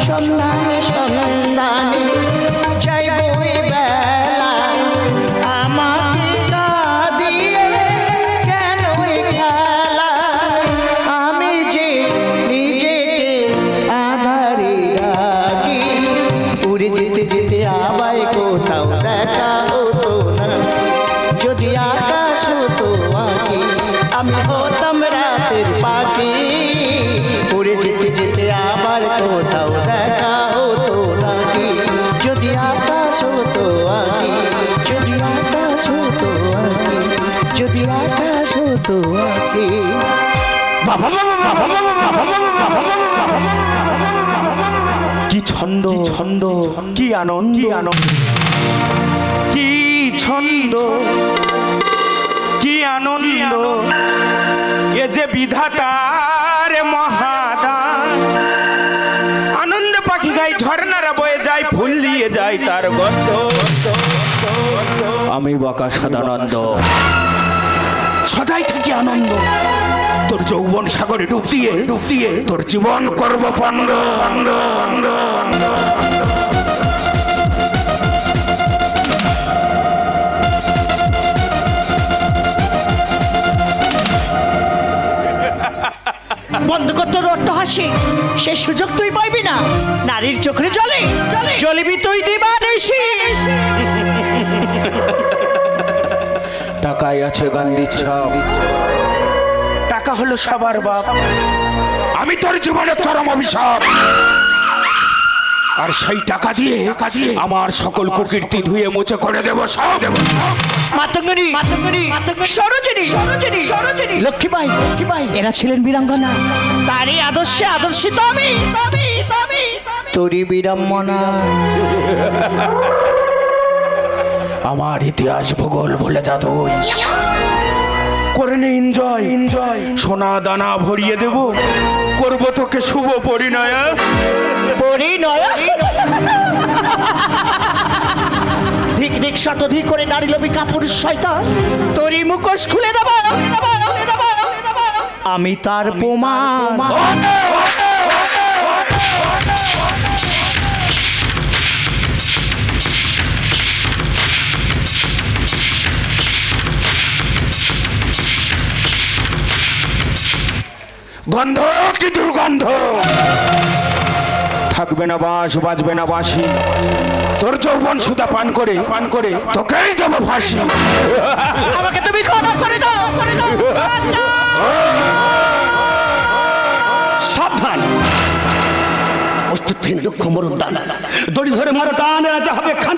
সন্ধানে সন্ধানে যাইব ওই বেলা আমাকে কাঁদিয়ে কেন ওই খেলা আমি যে নিজেকে আধারে রাখি উড়ে যেতে যেতে আবার কোথাও দেখা হতো না যদি আকাশ হতো আঁকি আমি হতাম রাতের পাখি উড়ে যেতে যেতে আবার কোথাও দেখা হতো নাকি যদি আকাশ হতো আঁকি যদি আকাশ হতো আঁকি যদি আকাশ হতো আঁকি কি ছন্দ ছন্দ কি আনন্দ কি আনন্দ কি ছন্দ কি আনন্দ এ যে বিধাতার মহাদান আনন্দ পাখি গাই ঝর্ণারা বয়ে যায় ফুল দিয়ে যায় তার গন্ধ আমি বাঁকা সদানন্দ সদাই থাকি আনন্দ তোর যৌবন সাগরে ডুব দিয়ে তোর জীবন করব পণ্ড বন্ধ কর তোর রট্ট হাসি সে সুযোগ তুই পাইবি না নারীর চোখে জলে জ্বলিবি তুই দিবানিশি টাকায় আছে গান্ধীর ছাপ টাকা হলো সবার বাপ আমি তোর জীবনের চরম অভিশাপ আর সেই টাকা দিয়ে আমার সকল কুকীর্তি ধুয়ে মুছে করে দেব সব মাতঙ্গিনী সরোজিনী লক্ষ্মীবাই এরা ছিলেন বীরাঙ্গনা তারই আদর্শে আদর্শিত আমি তোরই বিড়ম্বনা আমার ইতিহাস ভূগোল ভুলে যা তুই করে নে এনজয় সোনা দানা ভরিয়ে দেব করব তোকে শুভ পরিণয় ধিক শতধিক করে নারী লোভী কাপুরুষ শয়তান তোরই মুখোশ খুলে দেব আমি তার প্রমাণ গন্ধ কি দুর্গন্ধ থাকবে না বাঁশ বাজবে না বাঁশি তোর যৌবন সুদা পান করে তোকেই দেবো ফাঁসি আমাকে তুমি ক্ষমা করে দাও সাবধান অস্তিত্বহীন দুঃখ মরণ দান দড়ি ধরে মারো টান রাজা হবে খান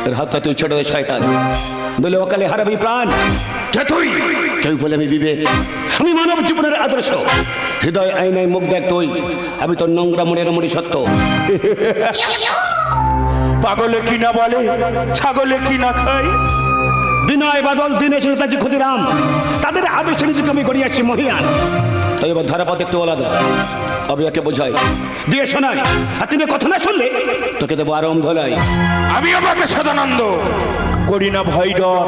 এর হাতটা তুই ছোট শয়তান দলে অকালে হারাবি প্রাণ কে তুই কেউ বলে আমি বিবেক আমি মানব জীবনের আদর্শ হৃদয় আইনায় মুখ দেখ তুই আমি তোর নোংরা মনের মনে সত্য পাগলে কি না বলে ছাগলে কি না খাই বিনয় বাদল দীনেশ নেতাজি ক্ষুদিরাম তাদের আদর্শে নিজেকে আমি গড়িয়াছি মহিয়ান তাই এবার ধারাপথ একটু আলাদা অবিয়াকে বোঝাই দিয়ে শোনাই আর তিনি কথা না শুনলে তোকে দেবো আরম ধলাই আমি আমাকে সদানন্দ করি না ভয় ডর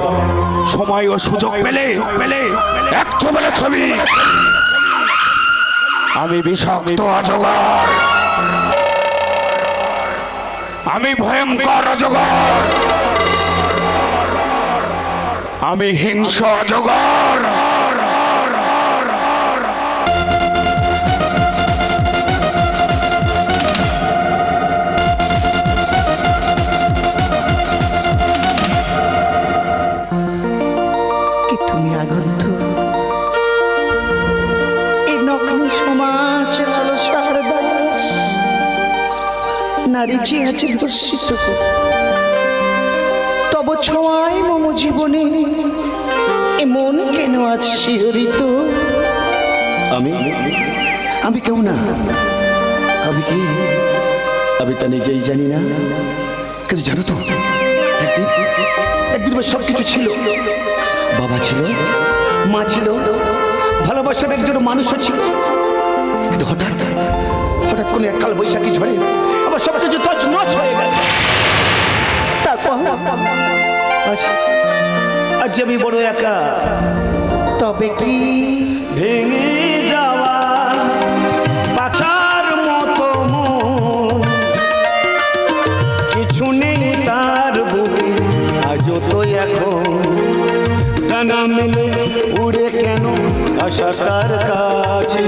সময় ও সুযোগ পেলে এক ছবলে ছবি আমি বিষাক্ত অজগর আমি ভয়ঙ্কর অজগর আমি হিংস্র অজগর কি তুমি আগন্ত এই নগ্ন সমাজ লালসার দাস নারী যে আছে ধর্ষিত তব ছোঁয়ায় মম জীবনে এমন কেন আজ শিহরিত আমি কেউ না আমি কি আমি তা নিজেই জানি না কিন্তু জানো তো একদিন সব কিছু ছিল বাবা ছিল মা ছিল ভালোবাসার একজন মানুষও ছিল কিন্তু হঠাৎ কোনো এক কাল বৈশাখী ঝড়ে আবার সব কিছু তছনছ হয়ে গেল তারপর আজ আমি বড় একা তবে কি ভেঙে যাওয়া পাছার মতো আশা তার কাছে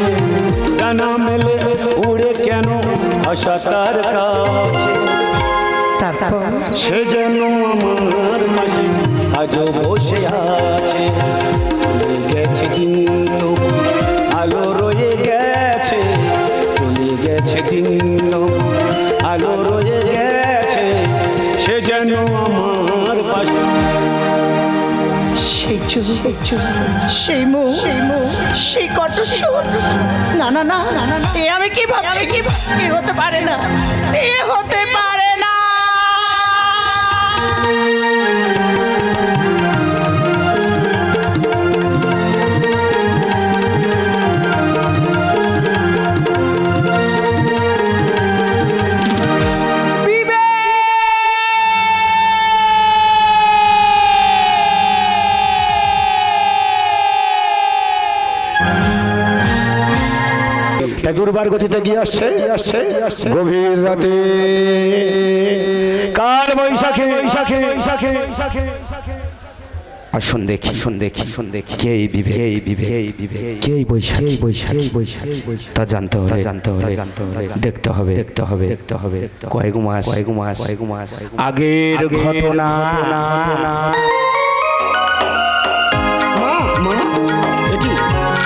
ডানা মেলে উড়ে কেন আশা তার কাছে তারপর সে যেন আমার পাশে আজও বসে আছে চলে গেছে কিন্তু আলো রয়ে গেছে চলে গেছে কিন্তু আলো রয়ে গেছে সে যেন আমার পাশে সেই চুল সেই মুখ সেই কণ্ঠস্বর না না না না না এ আমি কি ভাবছি কি হতে পারে না এ হতে পারে না তাই দুর্বার গতিতে গিয়ে আসছে গভীর রাতে কাল বৈশাখে আর শুন দেখি কে এই বিবেক কে এই বৈশাখ তা জানতে হলে দেখতে হবে কয়েক মাস আগের ঘটনা এটি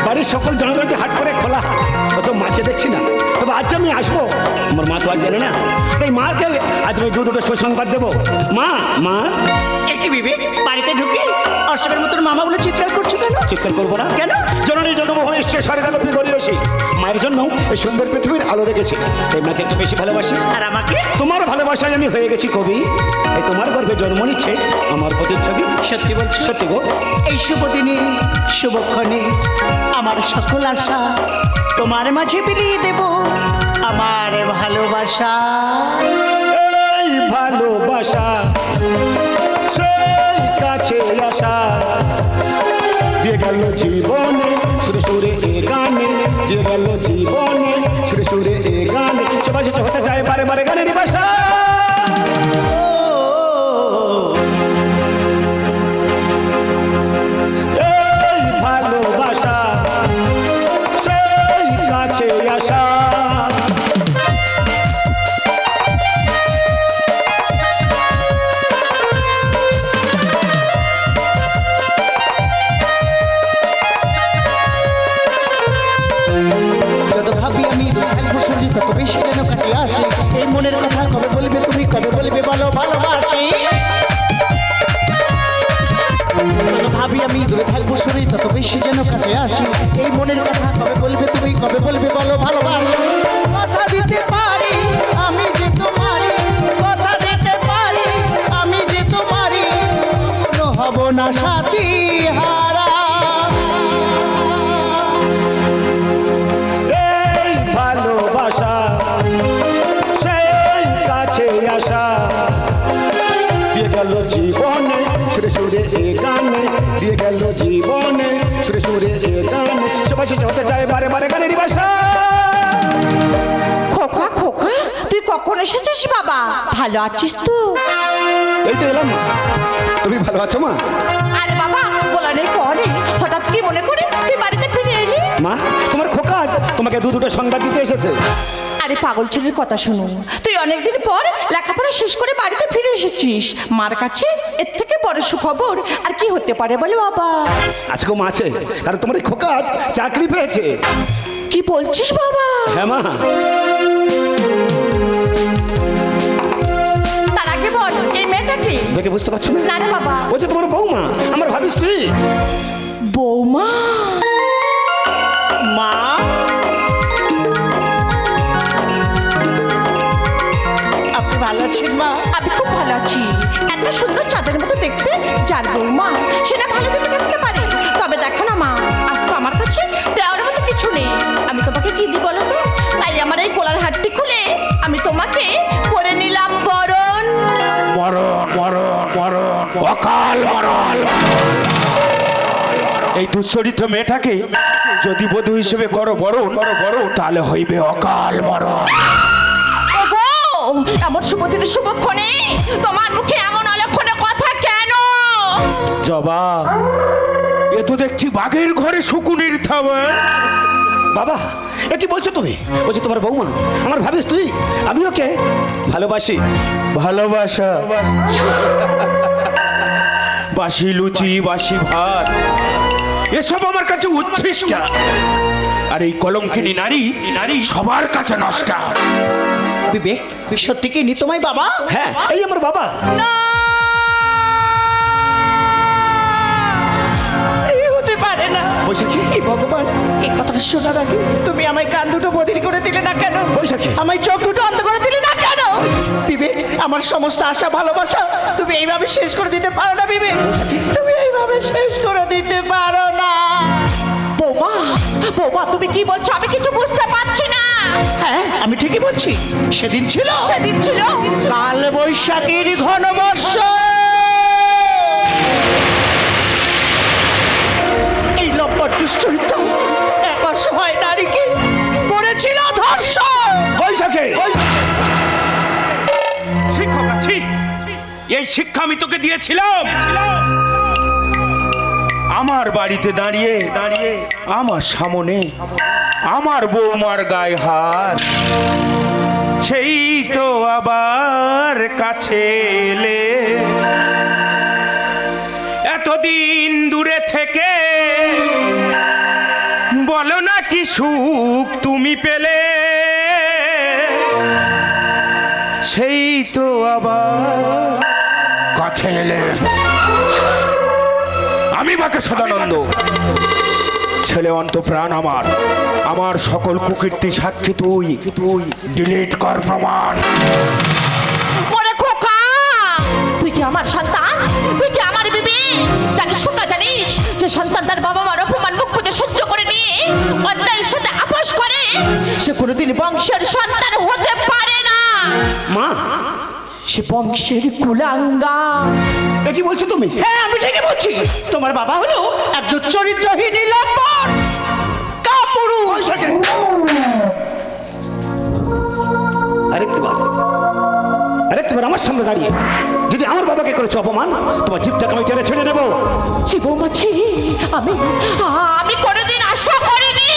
বাড়ির সকল জনগণকে হাট করে খোলা অত মাকে দেখছি না তবে আজ আমি আসবো আমার মা তো আজ জানে না তাই মাকে আজ আমি দুটো সুসংবাদ দেবো মা একই বিবেক বাড়িতে ঢুকে অষ্টমের মতন মামা বলে চিৎকার করছো কেন চিৎকার করবো না কেন জননী জন্মভূমি নিশ্চয় স্বর্গাদপি করিয়েছি মায়ের জন্য এই সুন্দর পৃথিবীর আলো দেখেছি তাই মাকে একটু বেশি ভালোবাসি আর আমাকে তোমার ভালোবাসায় আমি হয়ে গেছি কবি এই তোমার গর্ভে জন্ম নিচ্ছে আমার প্রতিচ্ছবি সত্যি বলছি সত্যি গো এই শুভ দিনে শুভক্ষণে আমার সকল আশা তোমার মাঝে বিলিয়ে দেব আমার ভালোবাসা এই ভালোবাসা সেই কাছে আসা দিয়ে গেল জীবনে সুরে এ গানে দিয়ে গেল জীবনে সুরে এ গানে সবাই শেষে হতে যায় বারে গানের ভাষা এই ভালোবাসা সেই কাছে আসা যত ভাবি আমি সূর্য তত বেশি যেন কাছে আসে এই মনের কথা কবে বলবে তুমি কবে বলবে বলো ভালোবাসি যত ভাবি আমি দূরে থাকবো শরীর তত বেশি যেন কাছে আসি এই মনের কথা কবে বলবে তুমি কবে বলবে বলো ভালোবাসি কথা দিতে পারি আমি যে তোমারই কথা দিতে পারি আমি যে তোমারই কোনো হব না সাথী হারা এই ভালোবাসা সেই কাছে আসা দিয়ে গেল জীবনে সুরে এ গানে দিয়ে গেল জীবনে সুরে এ গানে সবাই শেষে হতে যায় বারে গানের ভাষা খোকা তুই কখন এসেছিস বাবা ভালো আছিস তো এই তো এলাম মা তুমি ভালো আছো মা আরে বাবা বলা নেই পরে হঠাৎ কি মনে করে তুই বাড়িতে ফিরে এলি মা তোমার খোকা আজ তোমাকে দুটো সংবাদ দিতে এসেছে আরে পাগল ছেলের কথা শুনুন তুই অনেকদিন পর লেখাপড়া শেষ করে বাড়িতে ফিরে এসেছিস মার কাছে এর থেকে বড় সুখবর আর কি হতে পারে বলে বাবা আজকে মা আছে কারণ তোমার এই খোকা আজ চাকরি পেয়েছে কি বলছিস বাবা হ্যাঁ মা তার আগে বল এই মেয়েটা কি দেখে বুঝতে পারছো না না রে বাবা বলছে তোমার বৌমা আমার ভাবি স্ত্রী বৌমা মা আপনি ভালো আছেন মা আমি খুব ভালো আছি এত সুন্দর চাঁদের মতো দেখতে যার বৌমা সেটা ভালো দেখতে দেখতে পারে তবে দেখো না মা আজ তো আমার কাছে দেওয়ার মতো কিছু নেই আমি তোমাকে কি দিই বলো তো তাই আমার এই গলার হাটটি খুলে আমি তোমাকে করে নিলাম বরণ অকাল মরণ এই দুশ্চরিত্র মেয়েটাকে যদি বধূ হিসেবে করো বরণ তাহলে হইবে অকাল মরণ ওগো এমন শুভ দিনের শুভক্ষণে তোমার মুখে এমন অলক্ষণে কথা কেন জবা এ এ তো দেখছি বাঘের ঘরে শকুনের থাবা। বাবা এ কি বলছো তুমি? বলছি তোমার বৌমা আমার ভাবিস তুই, আমি ওকে ভালোবাসি। ভালোবাসা, বাসি লুচি বাসি ভাত এসব আমার কাছে উচ্ছিষ্ট, আর এই কলঙ্কিনী নারী সবার কাছে নষ্ট। বিবেক, সত্যি কি নিতমাই বাবা? হ্যাঁ এই আমার বাবা। এই হতে পারে না। বৈশাখী, এই ভগবান, এই কথাটা শোনার আগে তুমি আমায় কান দুটো বধির করে দিলে না কেন? বৈশাখী। আমায় চোখ দুটো অন্ধ করে দিলে না কেন? বিবেক, আমার সমস্ত আশা ভালোবাসা তুমি এইভাবে শেষ করে দিতে পারো না বিবেক, তুমি এইভাবে শেষ করে দিতে পারো না। বৌমা, বৌমা তুমি কি বলছো? আমি কিছু বুঝতে পারছি না। হ্যাঁ আমি ঠিকই বলছি, সেদিন ছিল সেদিন ছিল কাল বৈশাখীর ঘন বর্ষণ। এই লম্পট দুশ্চরিত্র এক অসহায় নারীকে করেছিল ধর্ষণ। বৈশাখী, শিক্ষক আছি, এই শিক্ষা আমি তোকে দিয়েছিলাম। আমার বাড়িতে দাঁড়িয়ে দাঁড়িয়ে আমার সামনে আমার বৌমার গায়ে হাত, সেই তো আবার কাছে এলে। এতদিন দূরে থেকে বলো না কি সুখ তুমি পেলে, সেই তো আবার কাছে এলে। আমি বাকে সদানন্দ, ছেলে অন্ত প্রাণ আমার, আমার সকল কুকীর্তি সাক্ষী তুই, ডিলিট কর প্রমাণ। ওরে খোকা, তুই কি আমার সন্তান? তুই কি আমার বিবি? জানিস খোকা, জানিস যে সন্তান তার বাবা মার অপমান মুখ পুজো সহ্য করে নিয়ে অন্যায়ের সাথে আপোষ করে সে কোনোদিন বংশের সন্তান হতে পারে না। মা সে বংশের কুলাঙ্গা। এ কি বলছো তুমি? হ্যাঁ আমি ঠিকই বলছি, তোমার বাবা হলো একজন চরিত্রহীন লম্পট কাপুরুষ। বৈশাখী, আরেকবার আমার সামনে দাঁড়িয়ে যদি আমার বাবাকে করেছো অপমান, তোমার জিভটাকে আমি টেনে ছেড়ে দেবো। ছি বৌমা, ছি। আমি কোনোদিন আশা করিনি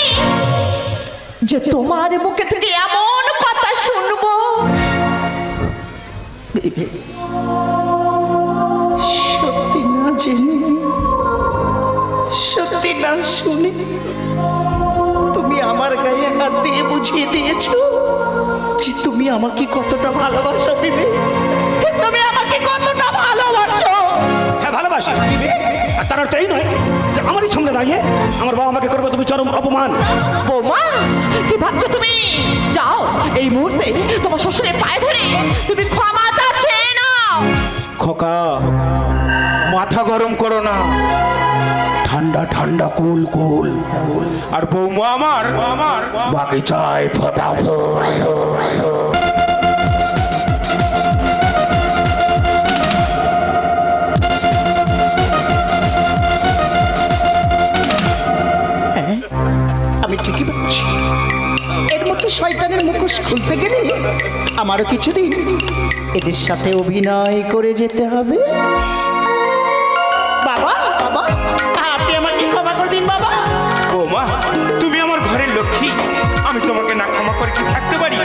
যে তোমার মুখে থেকে এমন কথা শুনবো। সত্যি না জেনে, সত্যি না শুনে তুমি আমার গায়ে হাত দিয়ে বুঝিয়ে দিয়েছো যে তুমি আমাকে কতটা ভালোবাসো বিবেক, তুমি আমাকে কতটা ভালোবাসো। হ্যাঁ ভালোবাসি, আর তার অর্থ এই নয় যে আমারই সামনে দাঁড়িয়ে আমার বাবা আমাকে করবে তুমি চরম অপমান। বৌমা, কি ভাবছো তুমি? যাও এই মুহূর্তে তোমার শ্বশুরের পায়ে ধরে তুমি ক্ষমাটা চেয়ে নাও। খোকা, মাথা গরম করো না, ঠান্ডা ঠান্ডা কুল কুল। আর বৌমা আমার বাগিচায় ফোটা ফুল। হ্যাঁ আমি ঠিকই বলছি, এর মতো শয়তানের মুখোশ খুলতে গেলে আমারও কিছুদিন এদের সাথে অভিনয় করে যেতে হবে। বাবা, বাবা আপনি আমাকে ক্ষমা করে দিন বাবা। বৌমা, তুমি আমার ঘরের লক্ষ্মী, আমি তোমাকে না ক্ষমা করে কি থাকতে পারি?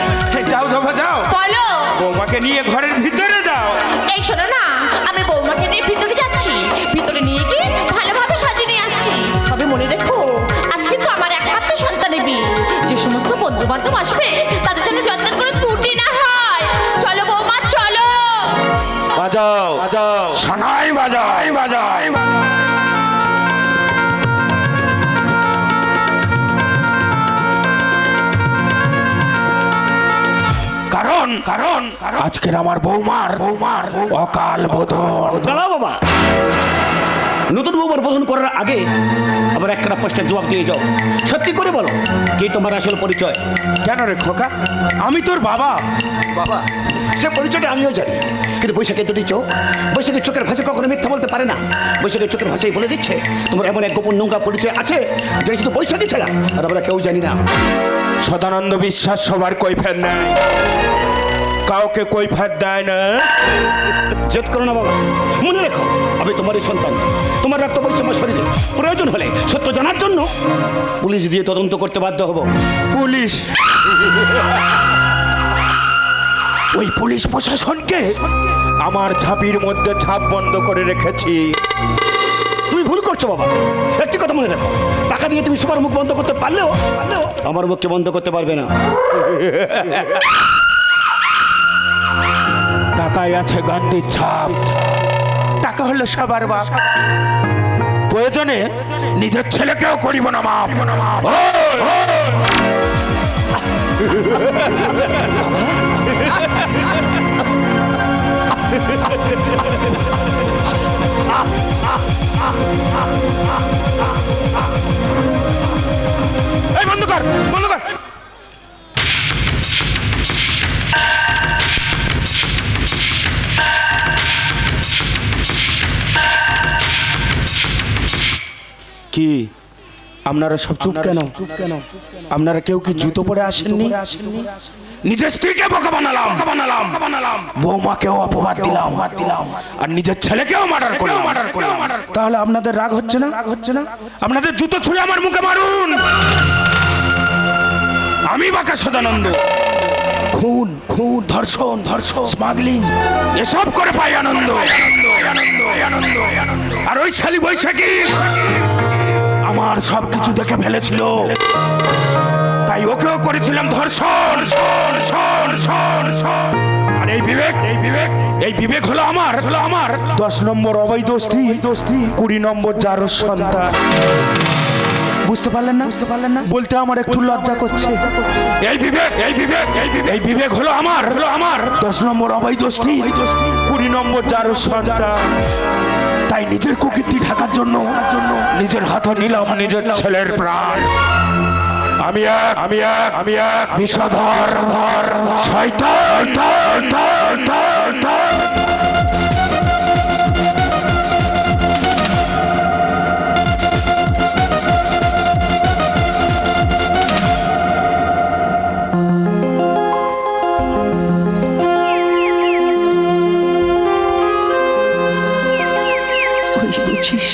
যাও যাও যাও, বলো। বৌমাকে নিয়ে ঘরের ভিতরে যাও। এই শোনো না, আমি বৌমাকে নিয়ে ভিতরে যাচ্ছি, ভিতরে নিয়ে গিয়ে ভালোভাবে সাজিয়ে নিয়ে আসছি। তবে মনে রেখো, আজকে তো আমার একমাত্র সন্তানের বিয়ে, যে সমস্ত বন্ধু বান্ধব আসবে তাদের জন্য যত্নের করে ত্রুটি না হয়। চলো বৌমা, চলো। বাজাও বাজাও, সানাই বাজাই বাজাই। কারণ কারণ আজকের আমার বৌমার অকাল বোধন। দাঁড়াও বাবা, নতুন বউবার বোধন করার আগে আবার একটা প্রশ্নের জবাব দিয়ে যাও। সত্যি করে বলো, কি তোমার আসল পরিচয়? কেন রে খোকা, আমি তোর বাবা। বাবা, সে পরিচয়টা আমিও জানি, কিন্তু বৈশাখের দুটি চোখ, বৈশাখের চোখের ভাষা কখনো মিথ্যা বলতে পারে না। বৈশাখের চোখের ভাষাই বলে দিচ্ছে তোমার এমন এক গোপন নোংরা পরিচয় আছে যেটা শুধু বৈশাখী ছাড়া আর আমরা কেউ জানি না। সদানন্দ বিশ্বাস সবার কৈফের নেয়, কাউকে কৈফিয়ত দেয় না। জেদ করো না বাবা, মনে রেখো আমি তোমারই সন্তান, তোমার রক্ত বইছে আমার শরীরে। প্রয়োজন হলে সত্য জানার জন্য পুলিশ দিয়ে তদন্ত করতে বাধ্য হব। পুলিশ? ওই পুলিশ প্রশাসনকে আমার ঝাঁপির মধ্যে ঝাঁপ বন্ধ করে রেখেছি। তুমি ভুল করছো বাবা, একটি কথা মনে রাখো, টাকা দিয়ে তুমি সবার মুখ বন্ধ করতে পারলেও আমার মুখকে বন্ধ করতে পারবে না। টাকায় আছে গান্ধীর ছাপ, টাকা হলো সবার বাপ। প্রয়োজনে নিজের ছেলেকেও করিব না মাপ। এই বন্ধ কর, বন্ধ কর। কি আপনারা সব চুপ কেন? আপনারা কেউ কি জুতো পরে আসেননি? নিজের স্ত্রীকে বোকা বানালাম, বৌমাকেও অপবাদ দিলাম, আর নিজের ছেলেকেও মার্ডার করলাম। তাহলে আপনাদের রাগ হচ্ছে না? আপনাদের জুতো ছুঁড়ে আমার মুখে মারুন। আমি বাঁকা সদানন্দ খুন, ধর্ষণ, স্মাগলিং এসব করে পাই আনন্দ। আর ওই শালী বৈশাখী আমার সব কিছু দেখে ফেলেছিল, তাই ওকেও করেছিলাম ধর্ষণ। আর এই বিবেক হলো আমার 10 নম্বর অবৈধ দোস্তি, 20 নম্বর যার সন্তান। বুঝতে পারলেন না? বলতে আমার একটু লজ্জা করছে। এই বিবেক হলো আমার 10 নম্বর অবৈধ দোস্তি, 20 নম্বর যার সন্তান। তাই নিজের কুকীর্তি ঢাকার জন্য নিজের হাতে নিলাম নিজের ছেলের প্রাণ। আমি এক বিষধর শয়তান।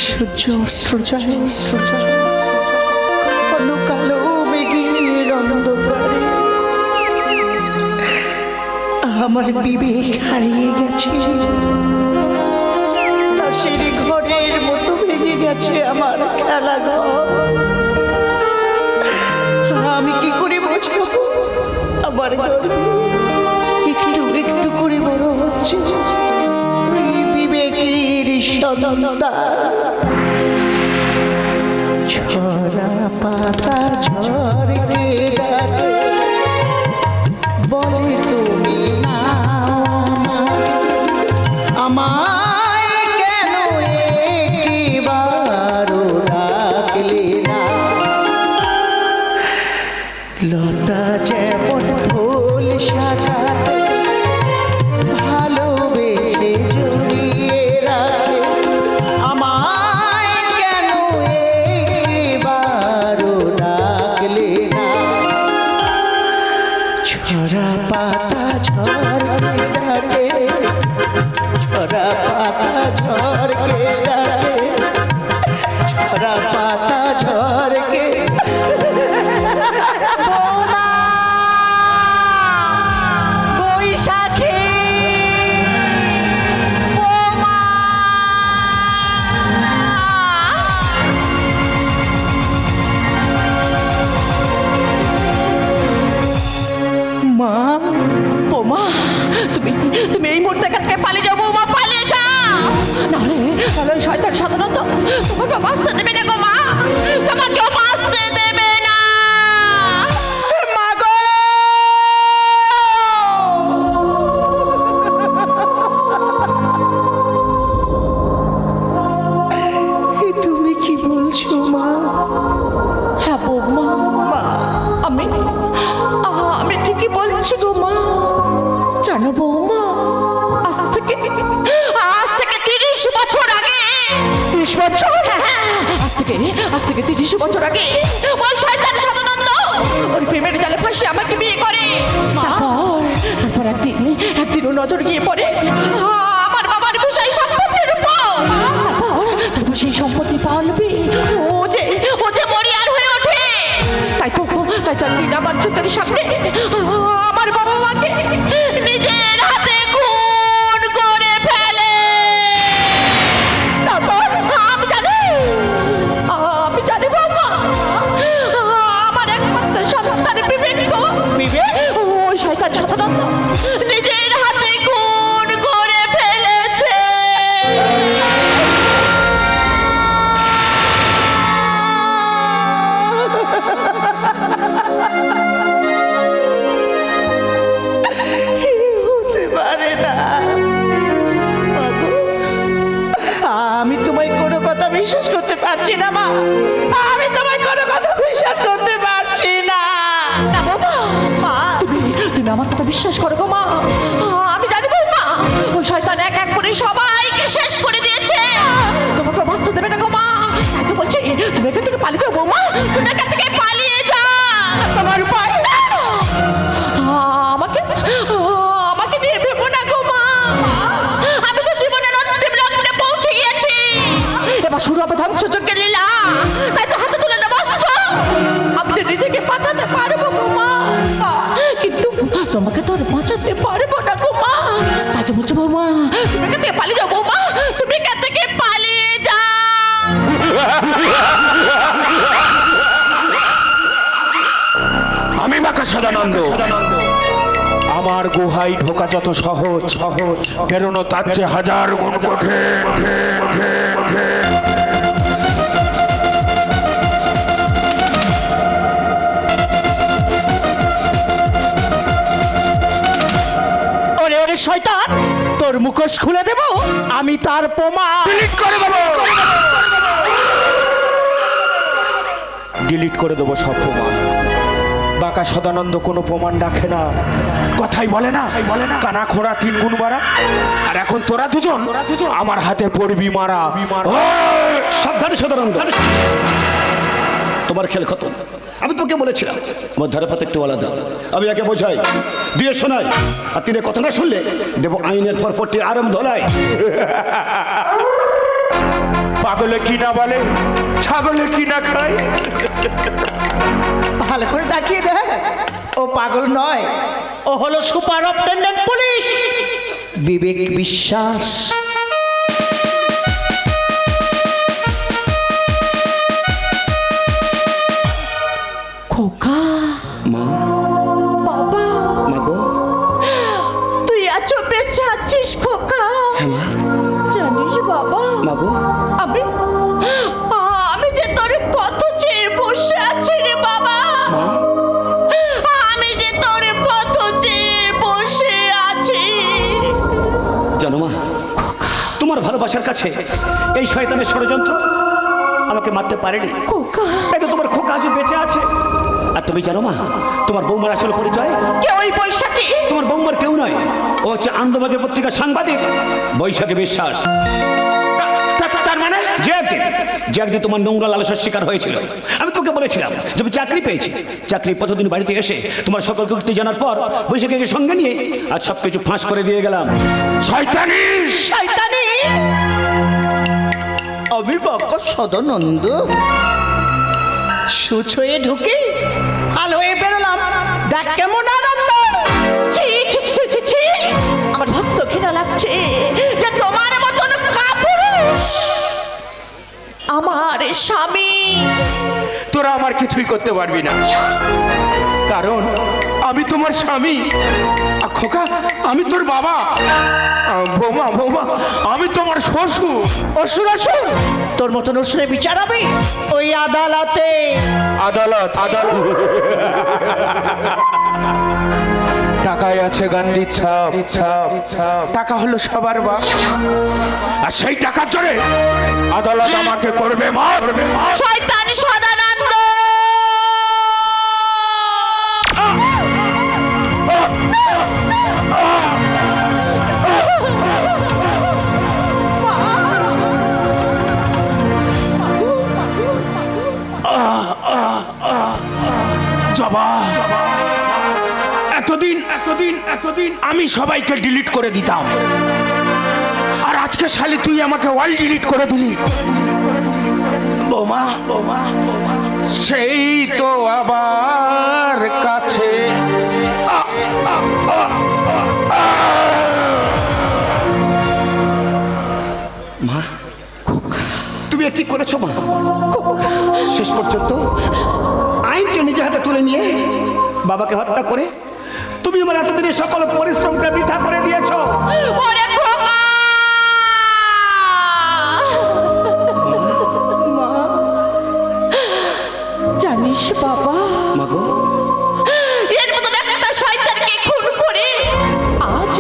সূর্য অস্ত্র যায়, কালো কালো মেঘের অন্ধকারে আমার বিবেক হারিয়ে গেছে। তাসের ঘরের মতো ভেঙে গেছে আমার খেলা ঘর। আমি কি করে বোঝাবো আমার গর্বে একটু একটু করে বড় হচ্ছে বিবেকের সন্তান। ছড়া পাতা ঝরকে ডাকে বলে তুমি না আমায় কেন একবারও ডাকলে না। লতা যেমন ফুল শাখাতে ভালোবেসে জড়িয়ে রাখে আমায় কেন একবারও ডাকলে না। ছড়া পাতা ঝরকে ডাকে, ছড়া পাতা ঝরকে ডাকে, ছড়া পাতা ঝরকে। বৈশাখী মা, বৌমা, তুমি এই মুহূর্তে কাছে পালিয়ে যাও বৌমা, পালিয়ে যাও। নাহলে শয়তান সাধারণত তোমাকে বাঁচতে দেবে না গো মা, তোমাকেও বাঁচতে দেবে না। মা গো, তুমি কি বলছো মা? হ্যাঁ বৌমা, আমি ঠিকই বলছি গো মা। জানো বৌমা, আজ থেকে 30 বছর আগে, 30 বছর? আজ থেকে 30 বছর আগে ওই শয়তান সদানন্দ ওর প্রেমের জালে ফাঁসে আমাকে বিয়ে করে। তারপর আমার একদিন ও নজর গিয়ে পড়ে আমার বাবার বিষয় সম্পত্তির উপর। তারপর সেই সম্পত্তি পালবে ও যে মরিয়ার হয়ে ওঠে। তাই তার দিন আমার চোখের সামনে আমার বাবা মাকে নিজের হাতে খুন করে ফেলে। তারপর আমি জানি বাবা, আমার একমাত্র সন্তান বিবেক ওই শয়তান সাধারণত নিজের হাতে খুন করে ফেলেছে। হতে পারে না। আমি তোমায় কোনো কথা বিশ্বাস করতে পারছি না মা, আমি তোমায় কোনো কথা বিশ্বাস করতে পারছি না। না বাবা, তুমি আমার কথা বিশ্বাস করো গো মা। আমি জানি বৌমা ওই শয়তান এক এক করে সবাইকে শেষ করে দিয়েছে। তোমাকে বাঁচতে দেবে না গো মা। তাই তো বলছি তুমি এখান থেকে পালিয়ে যাও বৌমা, তুমি এখান থেকে পালিয়ে যাও। তোমার উপায় আমাকে নিয়ে ভেবো না গো মা। আমি তো জীবনের অন্তিম লগ্নে পৌঁছে গিয়েছি। এবার শুরু হবে ধ্বংসযজ্ঞের লীলা। তাই তো হাতে তুলে নেবো অস্ত্র। আমি তো নিজেকে বাঁচাতে পারবো গো মা, কিন্তু তোমাকে তো আর বাঁচাতে পারবো না গো মা। তাই তো বলছো বৌমা তুমি এখান থেকে পালিয়ে যাও। বৌমা তুমি এখান থেকে পালিয়ে যাও। আমি বাঁকা সদানন্দ, আমার গুহায় ঢোকা যত সহজ বেরোনো তার চেয়ে হাজার গুণ কঠিন। ওরে ওরে শয়তান, তোর মুখোশ খুলে দেব আমি, তার প্রমাণ ডিলিট করে দেবো সব প্রমাণ। বাঁকা সদানন্দ কোনো প্রমাণ রাখে না, কথাই বলে না। কানা খোড়া 3 গুণ বাড়া। আর এখন তোরা দুজন আমার হাতে পড়বি মারা। সাবধানে সদানন্দ, তোমার খেল খতম। আমি তোকে বলেছিলাম আমার ধারে পাতে একটু আলাদা। আমি একে বোঝাই, দিয়ে শোনাই, আর তিনি কথা না শুনলে দেব আইনের ফরফরটি আরম ধোলাই। পাগলে কি না বলে, ছাগলে কি না খায়। ভালো করে তাকিয়ে দেখ, ও পাগল নয়, ও হলো সুপারিনটেনডেন্ট পুলিশ বিবেক বিশ্বাস। খোকা মা, বাবা, মা গো, তুই আছো বেঁচে আছিস খোকা? জানিস বাবা, মা গো, আমি যে তোর পথ চেয়ে বসে আছি রে বাবা। আমি যে তোর পথ চেয়ে বসে আছি। জানো মা, তোমার ভালোবাসার কাছে এই শয়তানের ষড়যন্ত্র আমাকে মারতে পারেনি। খোকা, এই তো তোমার খোকা আজও বেঁচে আছে। আর তুমি জানো মা, তোমার বৌমার আসল পরিচয়? কে ওই বৈশাখী? তোমার বৌমার কেউ নয়, ও হচ্ছে আনন্দবাজার পত্রিকার সাংবাদিক বৈশাখী বিশ্বাস। তার মানে যে একদিন তোমার নোংরা লালসার শিকার হয়েছিল। আমি তোকে বলেছিলাম যে আমি চাকরি পেয়েছি। চাকরি প্রতিদিন বাড়িতে এসে তোমার সকল কীর্তি জানার পর বৈশাখীকে সঙ্গে নিয়ে আজ সবকিছু ফাঁস করে দিয়ে গেলাম। শয়তানি শয়তানি! আমি বাঁকা সদানন্দ সুচ হয়ে ঢুকে হাল হয়ে বেরোলাম। দেখ কেমন আনন্দ! ছি ছি ছি ছি ছি! আমার ভক্ত ঘৃণা লাগছে যে তোমার মতন কাপুরুষ আমার স্বামী। তোরা আমার কিছুই করতে পারবি না, কারণ আমি তোমার স্বামী। আর খোকা, আমি তোর বাবা। বৌমা বৌমা, আমি তোমার শ্বশুর। অসুর অসুর, তোর মতন অসুরে বিচার হবে ওই আদালতে। আদালত আদালত টাকায় আছে গান্ধীর ছাপ। টাকা হলো সবার বাপ, আর সেই টাকার জন্য আদালত আমাকে করবে মার। শয়তান সদানন্দ! জবা, এতদিন আমি সবাইকে ডিলিট করে দিতাম, আর আজকে শালি তুই আমাকে ওয়াল ডিলিট করে দিলি। বৌমা, বৌমা, সেই তো আবার কাছে মা, তুমি কি করেছো মা? শেষ পর্যন্ত আইনকে নিজে হাতে তুলে নিয়ে বাবাকে হত্যা করে তুমি আমার এতদিনের সকল পরিশ্রমকে বৃথা করে দিয়েছো। ওরে খোকা! জানিস বাবা, মাগো, এর মতন একটা শয়তানকে খুন করে আজ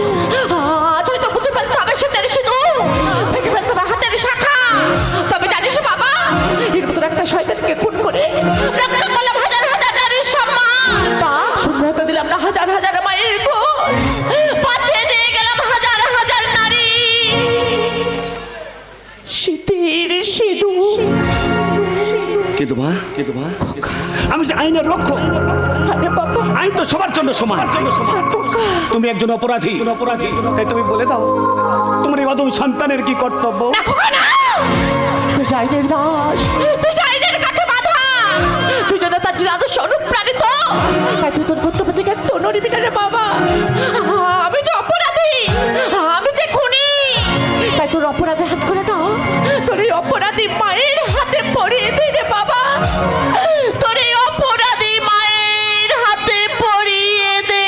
আজ হয়তো বুঝে ফেলতে হবে সেটার শুধু ভেঙে ফেলতে হবে হাতের শাখা। তবে জানিস বাবা, এর মতন একটা শয়তানকে খুন করে রক্ষা করলাম হাজার হাজার নারীর সম্মান, শূন্যতা দিলাম না হাজার হাজার মায়ের কোল, বাঁচিয়ে দিয়ে গেলাম হাজার হাজার নারী। শীতের সিঁদুর। কিন্তু মা, আমি যে আইনের রক্ষক, আরে বাবা, আইন তো সবার জন্য সমান। তুমি একজন অপরাধী, তাই তুমি বলে দাও তোমার এই অদম সন্তানের কি কর্তব্য? না খোকা না! তুই আইনের দাস, তুই আইনের কাছে বাধা, তুই যদি তার আদর্শ অনুপ্রাণিত, তাই তুই তোর কর্তব্য থেকে একটু নড়বি না রে বাবা। আমি যে অপরাধী, আমি যে খুনি, তাই তোর অপরাধে হাত করে না, তোর এই অপরাধী মায়ের হাতে পড়িয়ে দে রে বাবা, তোর এই অপরাধী মায়ের হাতে পড়িয়ে দে।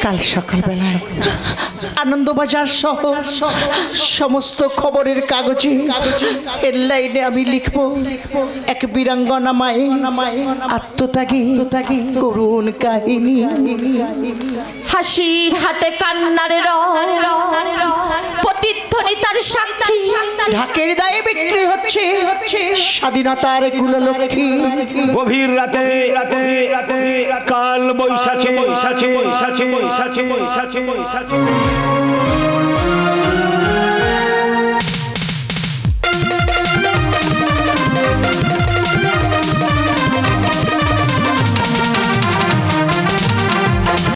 কাল সকালবেলায় আনন্দবাজার সহ সমস্ত খবরের কাগজে হেডলাইনে আমি লিখব, এক বীরাঙ্গনা মায়ে আত্মত্যাগী করুণ কাহিনী। হাসির হাটে কান্নারে রং, প্রতিধ্বনি তার সাক্ষী, ঢাকের দায়ে বিক্রি হচ্ছে স্বাধীনতার কুললক্ষ্মী। গভীর রাতে কাল বৈশাখী